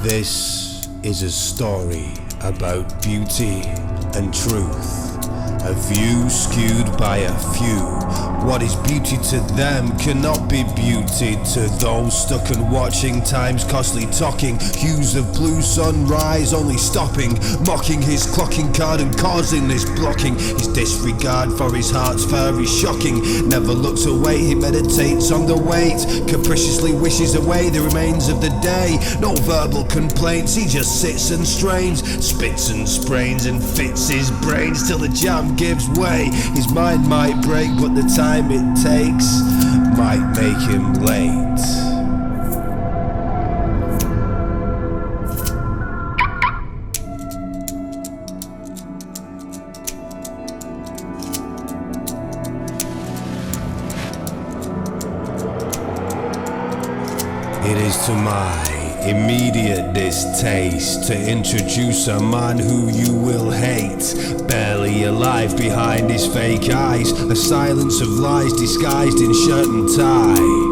This is a story about beauty and truth, a view skewed by a few. What is beauty to them cannot be beauty to those stuck and watching time's costly talking. Hues of blue sunrise only stopping, mocking his clocking card and causing this blocking. His disregard for his heart's fare is shocking. Never looks away, he meditates on the weight, capriciously wishes away the remains of the day. No verbal complaints, he just sits and strains, spits and sprains and fits his brains till the jam gives way. His mind might break, but the time it takes might make him late. It is to my immediate distaste to introduce a man who you will hate. Barely alive behind his fake eyes, a silence of lies disguised in shirt and tie.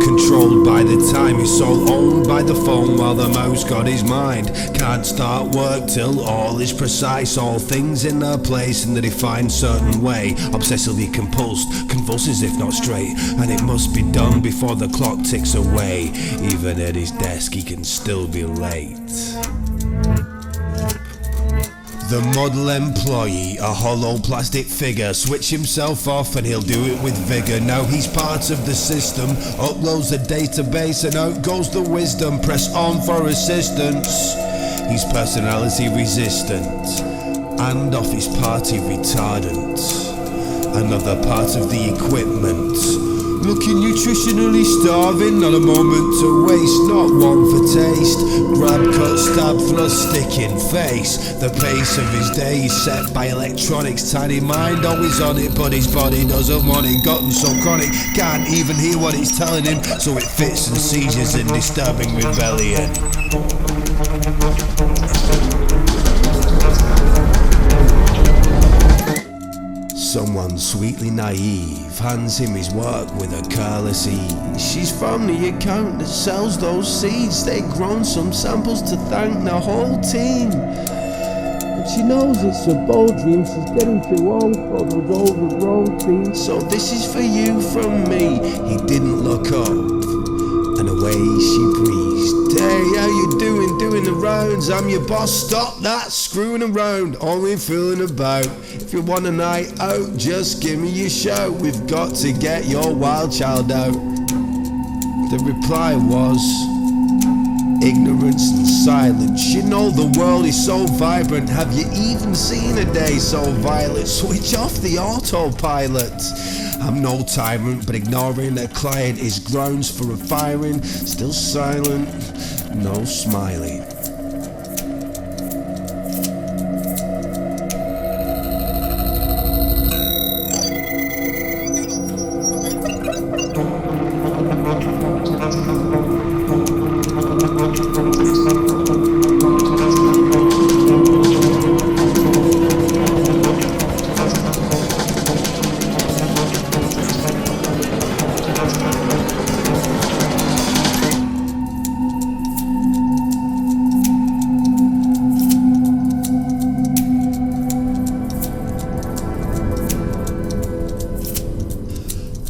Controlled by the time, his soul owned by the phone while the mouse got his mind. Can't start work till all is precise, all things in their place in the defined certain way. Obsessively compulsed, convulses if not straight, and it must be done before the clock ticks away. Even at his desk he can still be late. The model employee, a hollow plastic figure, switch himself off and he'll do it with vigor. Now he's part of the system, uploads the database and out goes the wisdom. Press on for assistance. He's personality resistant and office party retardant. Another part of the equipment, looking nutritionally starving, not a moment to waste, not one for taste. Grab, cut, stab, thrust, stick in face. The pace of his day is set by electronics. Tiny mind always on it, but his body doesn't want it. Gotten so chronic, can't even hear what it's telling him, so it fits and seizures in disturbing rebellion. Someone sweetly naive hands him his work with a careless ease. She's from the account that sells those seeds. They've grown some samples to thank the whole team. And she knows it's a bold dream, she's getting too old for those overgrown themes. So this is for you from me. He didn't look up and away she breezed. Hey, how you doing? Doing the rounds. I'm your boss. Stop that screwing around. Only fooling about. If you want a night out, just give me a shout. We've got to get your wild child out. The reply was ignorance and silence. You know the world is so vibrant. Have you even seen a day so violent? Switch off the autopilot. I'm no tyrant, but ignoring a client is grounds for a firing. Still silent, no smiling.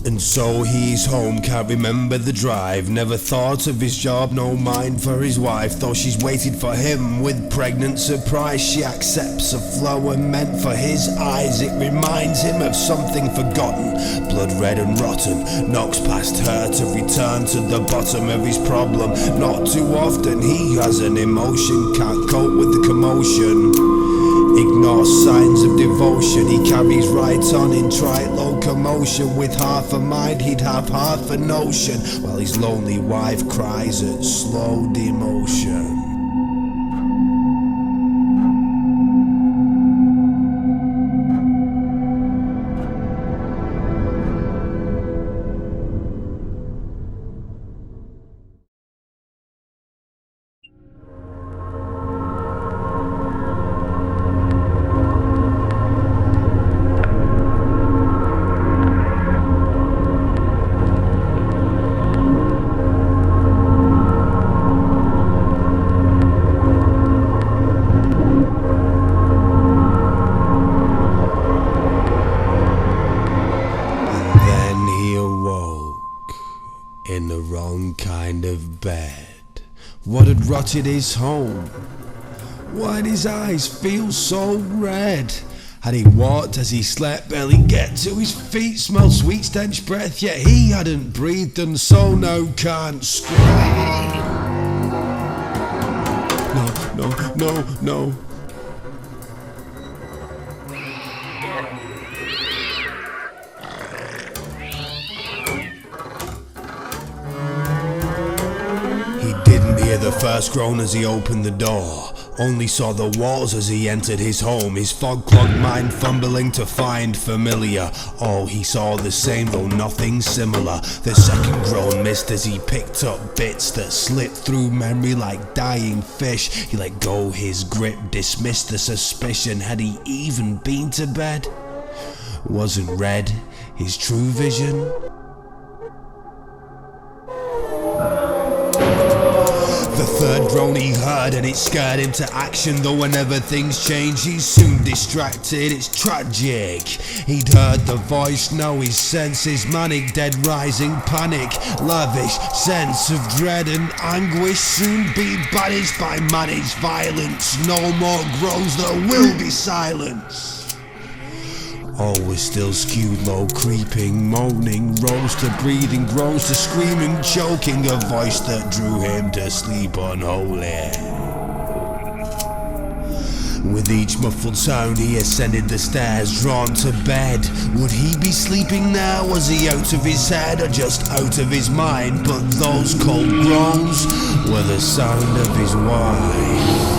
And so he's home, can't remember the drive. Never thought of his job, no mind for his wife. Though she's waited for him with pregnant surprise, she accepts a flower meant for his eyes. It reminds him of something forgotten, blood red and rotten. Knocks past her to return to the bottom of his problem. Not too often he has an emotion, can't cope with the commotion. Ignores signs of devotion, he carries right on in trite locomotion. With half a mind he'd have half a notion, while his lonely wife cries at slow demotion. In the wrong kind of bed. What had rotted his home? Why'd his eyes feel so red? Had he walked as he slept, barely get to his feet, smelled sweet stench breath, yet he hadn't breathed, and so now can't scream. No. The first groan as he opened the door, only saw the walls as he entered his home, his fog-clogged mind fumbling to find familiar. All he saw the same, though nothing similar. The second groan missed as he picked up bits that slipped through memory like dying fish. He let go his grip, dismissed the suspicion. Had he even been to bed? Wasn't red his true vision? The third groan he heard and it scared him to action, though whenever things change he's soon distracted. It's tragic. He'd heard the voice, now his senses manic, dead rising panic, lavish sense of dread and anguish, soon be banished by managed violence. No more groans, there will be silence. All was still skewed low, creeping, moaning, rose to breathing, groans to screaming, choking, a voice that drew him to sleep unholy. With each muffled sound he ascended the stairs, drawn to bed. Would he be sleeping now? Was he out of his head or just out of his mind? But those cold groans were the sound of his wife.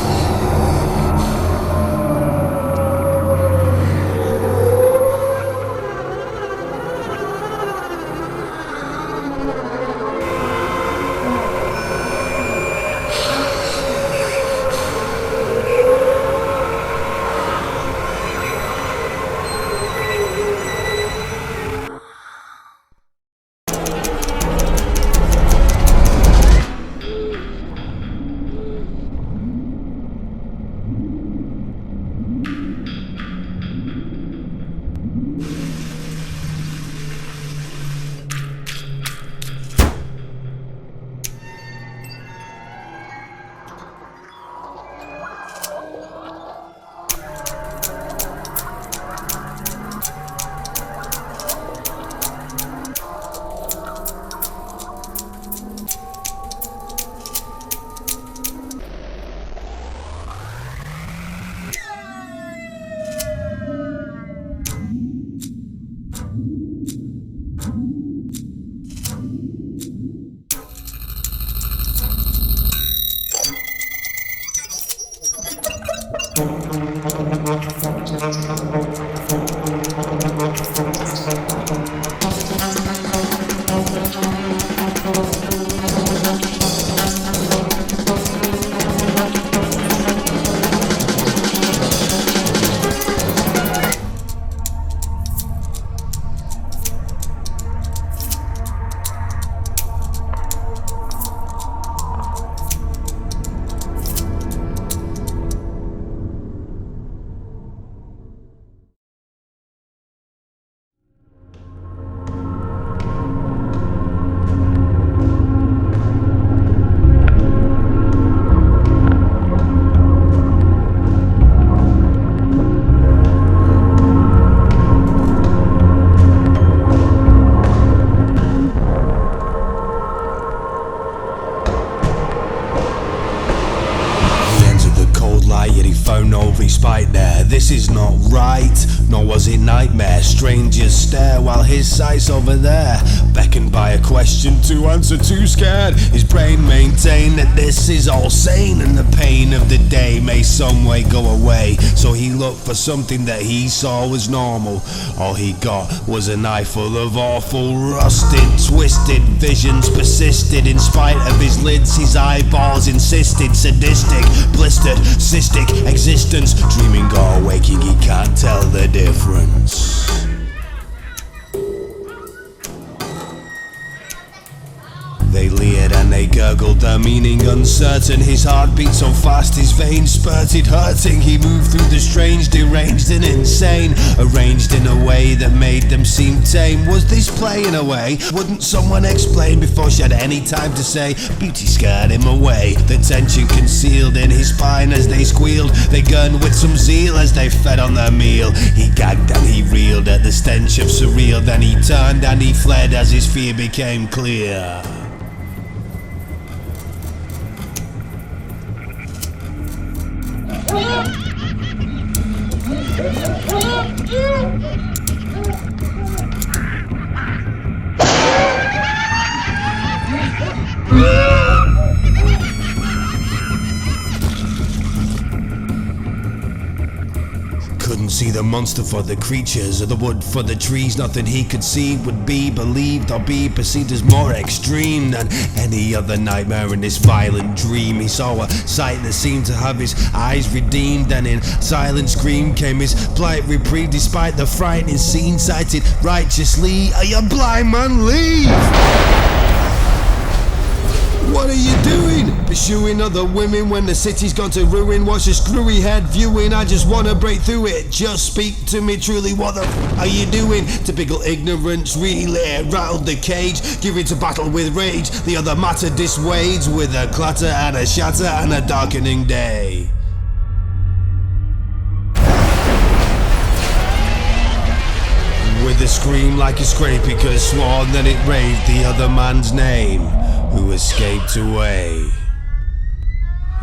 spite there. This is not right, nor was it nightmare. Strangers stare while his sight's over there. Beckoned by a question to answer, too scared. His brain maintained that this is all sane, and the pain of the day may some way go away. So he looked for something that he saw was normal. All he got was a knife full of awful, rusted, twisted visions persisted. In spite of his lids, his eyeballs insisted. Sadistic, blistered, cystic existence. Dreaming or waking, he can't tell the difference. They leered and they gurgled, their meaning uncertain. His heart beat so fast, his veins spurted, hurting. He moved through the strange, deranged and insane, arranged in a way that made them seem tame. Was this playing away? Wouldn't someone explain before she had any time to say? Beauty scared him away, the tension concealed in his spine as they squealed. They gunned with some zeal as they fed on their meal. He gagged and he reeled at the stench of surreal. Then he turned and he fled as his fear became clear. Couldn't see the monster for the creatures, or the wood for the trees. Nothing he could see would be believed or be perceived as more extreme than any other nightmare in this violent dream. He saw a sight that seemed to have his eyes redeemed, and in silent scream came his plight reprieve. Despite the frightening scene, cited righteously, "Are you blind, man? Leave! What are you doing? Pursuing other women when the city's gone to ruin? Watch a screwy head viewing, I just wanna break through it. Just speak to me truly, what the are you doing? Typical ignorance really rattled the cage, giving to battle with rage. The other matter dissuades with a clatter and a shatter and a darkening day. With a scream like a scrape, he could have sworn that it raved the other man's name, who escaped away.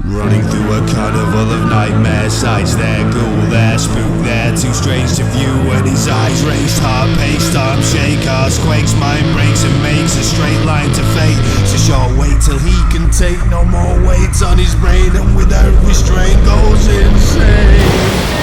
Running through a carnival of nightmare sights, there ghoul, there spook, there too strange to view. When his eyes raced, heart paced, arms shake, heart quakes, mind breaks and makes a straight line to fate. It's a short wait till he can take no more weight on his brain, and without restraint goes insane.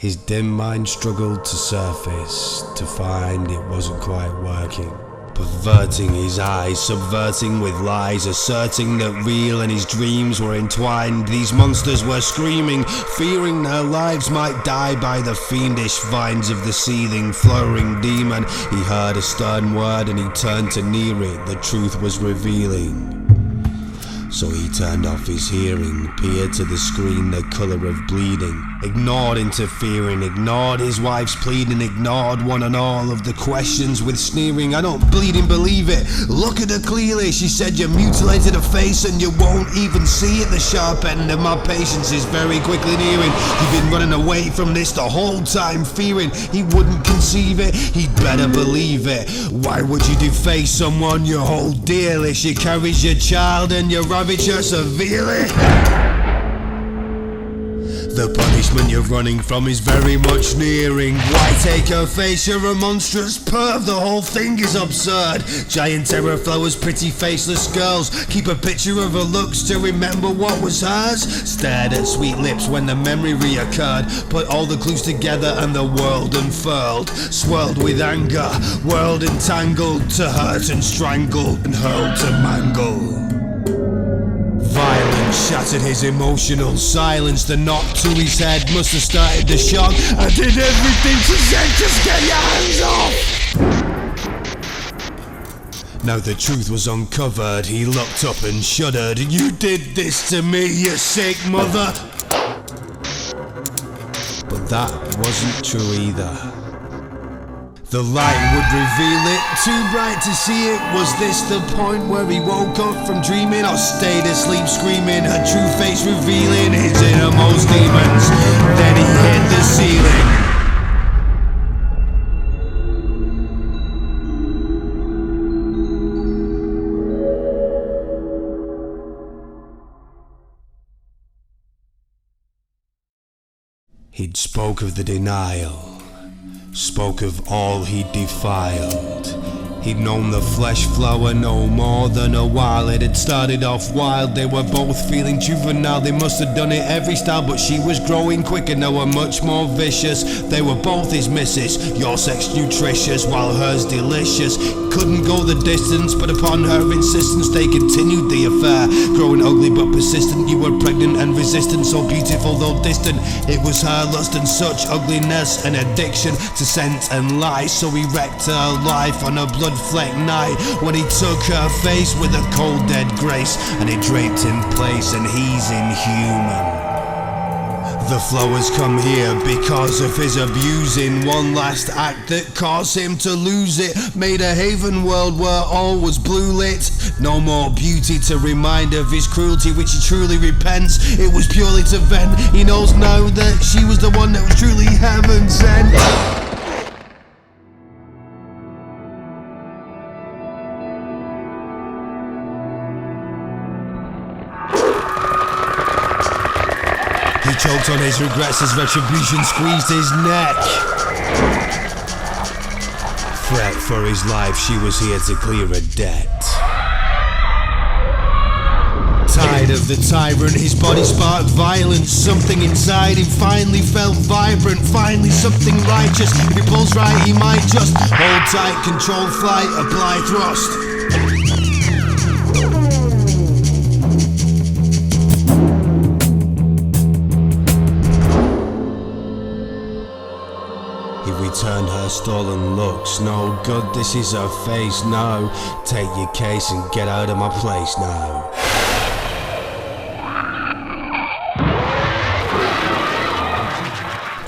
His dim mind struggled to surface, to find it wasn't quite working. perverting his eyes, subverting with lies, asserting that real and his dreams were entwined. These monsters were screaming, fearing their lives might die by the fiendish vines of the seething, flowering demon. He heard a stern word and he turned to near it. The truth was revealing. So he turned off his hearing, peered to the screen, the colour of bleeding. Ignored interfering, ignored his wife's pleading, ignored one and all of the questions with sneering. I don't bleeding believe it, look at her clearly. She said you mutilated her face and you won't even see it. The sharp end of my patience is very quickly nearing. You've been running away from this the whole time, fearing he wouldn't conceive it. He'd better believe it. Why would you deface someone you hold dearly? She carries your child and you ravage her severely. The punishment you're running from is very much nearing. Why take her face? You're a monstrous perv. The whole thing is absurd. Giant terror flowers, pretty faceless girls. Keep a picture of her looks to remember what was hers. Stared at sweet lips when the memory reoccurred. Put all the clues together and the world unfurled. Swirled with anger, world entangled. To hurt and strangle and hurled to mangle. Violence shattered his emotional silence. The knock to his head must have started the shock. I did everything she said, just get your hands off. Now the truth was uncovered. He looked up and shuddered. You did this to me, you sick mother. But that wasn't true either. The light would reveal it, too bright to see it. Was this the point where he woke up from dreaming, or stayed asleep screaming, her true face revealing his innermost demons? Then he hit the ceiling. He'd spoke of the denial, spoke of all he'd defiled. He'd known the flesh flower no more than a while. It had started off wild, they were both feeling juvenile. They must have done it every style, but she was growing quicker, now and much more vicious. They were both his missus, your sex nutritious, while hers delicious. Couldn't go the distance, but upon her insistence they continued the affair. Growing ugly but persistent, you were pregnant and resistant, so beautiful though distant. It was her lust and such ugliness, an addiction to scent and lies. So he wrecked her life on a blood-flecked night, when he took her face with a cold dead grace, and it draped in place, and he's inhuman. The flowers come here because of his abusing. One last act that caused him to lose it. Made a haven world where all was blue lit. No more beauty to remind of his cruelty, which he truly repents. It was purely to vent. He knows now that she was the one that was truly heaven sent. He choked on his regrets as retribution squeezed his neck. Fret for his life, she was here to clear a debt. Tired of the tyrant, his body sparked violence. Something inside him finally felt vibrant. Finally something righteous. If he pulls right, he might just hold tight, control flight, apply thrust. He returned her stolen looks. No good, this is her face. No, take your case and get out of my place now.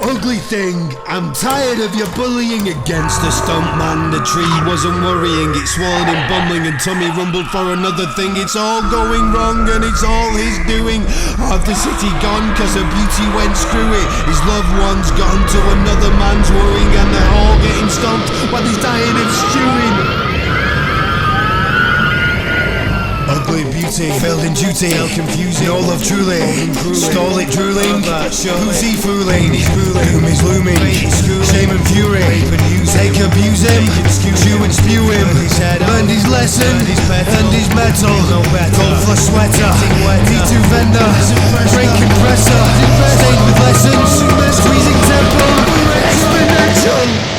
Ugly thing, I'm tired of your bullying against the stuntman. The tree wasn't worrying, it swallowed him bumbling, and tummy rumbled for another thing. It's all going wrong and it's all his doing. Half the city gone cause her beauty went screwy. His loved ones gone to another man's worrying, and they're all getting stomped while he's dying of stewing. Ugly beauty, failed in duty, confusing, no love truly, stole it drooling, who's he fooling, doom is looming, shame and fury, take abuse him, chew and spew him, learned his lesson, and his metal, cold flush sweater, D2 vendor, brake compressor, stayed with lessons, squeezing tempo, exponential.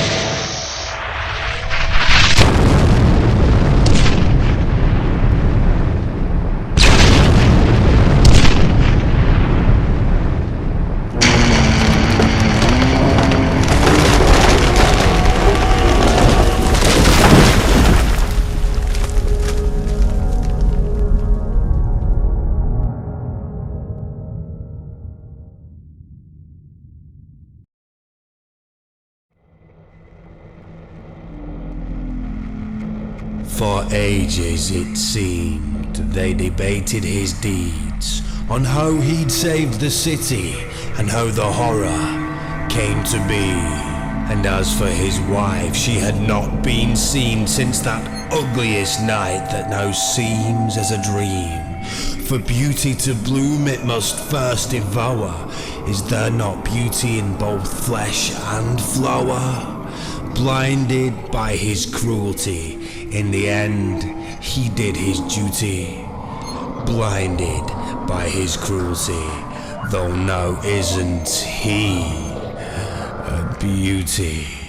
For ages it seemed they debated his deeds, on how he'd saved the city and how the horror came to be. And as for his wife, she had not been seen since that ugliest night that now seems as a dream. For beauty to bloom it must first devour. Is there not beauty in both flesh and flower? Blinded by his cruelty, in the end he did his duty. Blinded by his cruelty, though now isn't he a beauty?